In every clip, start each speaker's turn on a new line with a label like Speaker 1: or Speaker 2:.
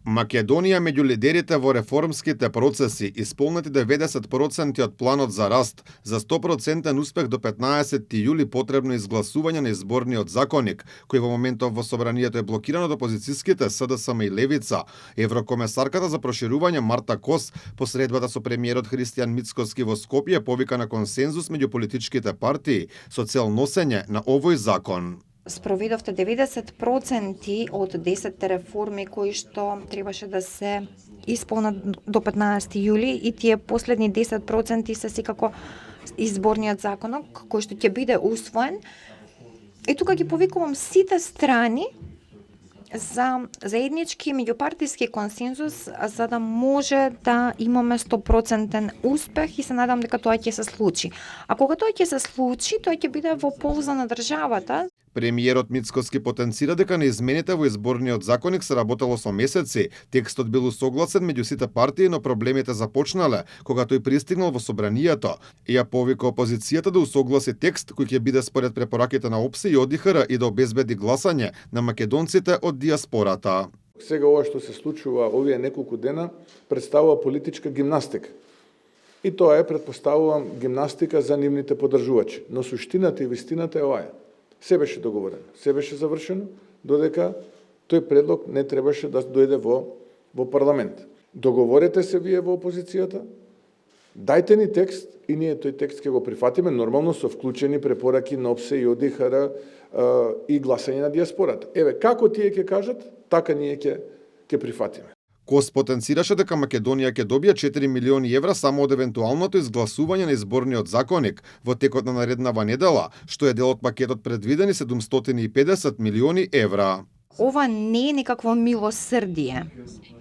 Speaker 1: Македонија меѓу лидерите во реформските процеси, исполнети 90% од планот за раст, за 100% успех до 15 јули потребно изгласување на изборниот законник, кој во моментов во собранието е блокиран од опозицијските СДСМ и Левица. Еврокомесарката за проширување Марта Кос, посредбата со премиерот Христијан Мицкоски во Скопје, повика на консензус меѓу политичките партии со цел носење на овој закон.
Speaker 2: Спроведовте 90% од 10 реформи кои што требаше да се исполнат до 15 јули и тие последни 10% се секако изборниот законок кој што ќе биде усвоен. И тука ги повикувам сите страни за заеднички меѓупартиски консензус за да може да имаме 100% успех и се надам дека тоа ќе се случи. А кога тоа ќе се случи, тоа ќе биде во полза на државата.
Speaker 1: Премиерот Мицкоски потенцира дека на измените во изборниот законник се работело со месеци. Текстот бил усогласен меѓу сите партии, но проблемите започнале кога тој пристигнал во собранието. Ја повика опозицијата да усогласи текст кој ќе биде според препораките на ОПСЕ и ОДИХР и да обезбеди гласање на македонците од диаспората.
Speaker 3: Сега ова што се случува овие неколку дена представува политичка гимнастика. И тоа е, претпоставувам, гимнастика за нивните поддржувачи. Но суштината и вистината е оваа. Се беше договорено, се беше завршено, додека тој предлог не требаше да дојде во парламент. Договорете се вие во опозицијата, дајте ни текст и ние тој текст ќе го прифатиме, нормално со вклучени препораки на ОПСЕ и ОДИХР и гласање на диаспората. Еве, како тие ќе кажат, така ние ќе прифатиме.
Speaker 1: Кос потенцираше дека Македонија ќе добие 4 милиони евра само од евентуалното изгласување на изборниот законник во текот на нареднава недела, што е дел од пакетот предвидени 750 милиони евра.
Speaker 2: Ова не е некакво милосрдие.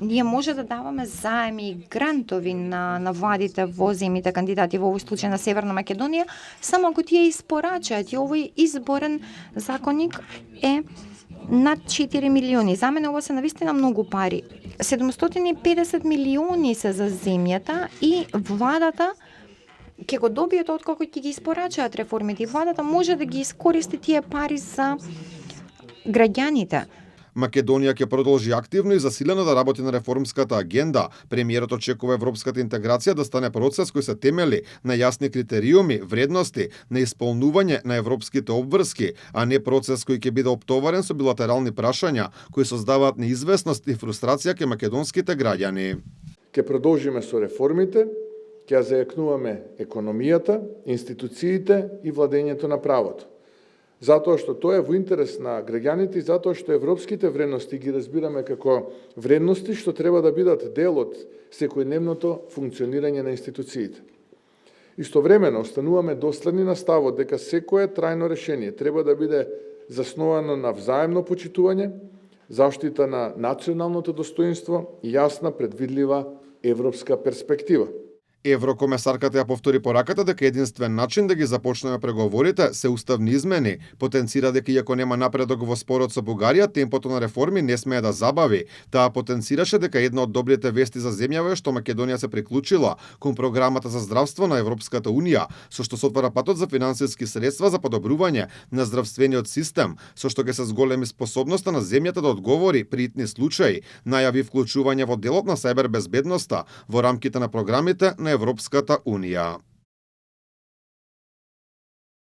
Speaker 2: Ние може да даваме заеми и грантови на владите во земјите кандидати, во овој случај на Северна Македонија, само ако тие испорачаат и овој изборен законник е над 4 милиони. За мене ова се навистина многу пари. 750 милиони се за земјата и владата ќе го добие тоа откако ќе ги испорачаат реформите. И владата може да ги искористи тие пари за граѓаните.
Speaker 1: Македонија ќе продолжи активно и засилено да работи на реформската агенда. Премиерот очекува европската интеграција да стане процес кој се темели на јасни критериуми, вредности, на исполнување на европските обврски, а не процес кој ќе биде оптоварен со билатерални прашања кои создаваат неизвестност и фрустрација кај македонските граѓани.
Speaker 3: Ќе продолжиме со реформите, ќе зајакнуваме економијата, институциите и владењето на правото. Затоа што тоа е во интерес на граѓаните и затоа што европските вредности ги разбираме како вредности што треба да бидат дел од секојдневното функционирање на институциите. Истовремено остануваме доследни на ставот дека секое трајно решение треба да биде засновано на взаемно почитување, заштита на националното достоинство и јасна предвидлива европска перспектива.
Speaker 1: Еврокомесарката ја повтори пораката дека единствен начин да ги започнеме преговорите се уставни измени. Потенцира дека иако нема напредок во спорот со Бугарија, темпото на реформи не смее да забави. Таа потенцираше дека една од добрите вести за земјава е што Македонија се приклучила кон програмата за здравство на Европската Унија, со што се отвара патот за финансиски средства за подобрување на здравствениот систем, со што ќе се зголеми способноста на земјата да одговори при итни случаи, најави вклучување во делот на сајбер безбедноста во рамките на програмите на Европската Унија.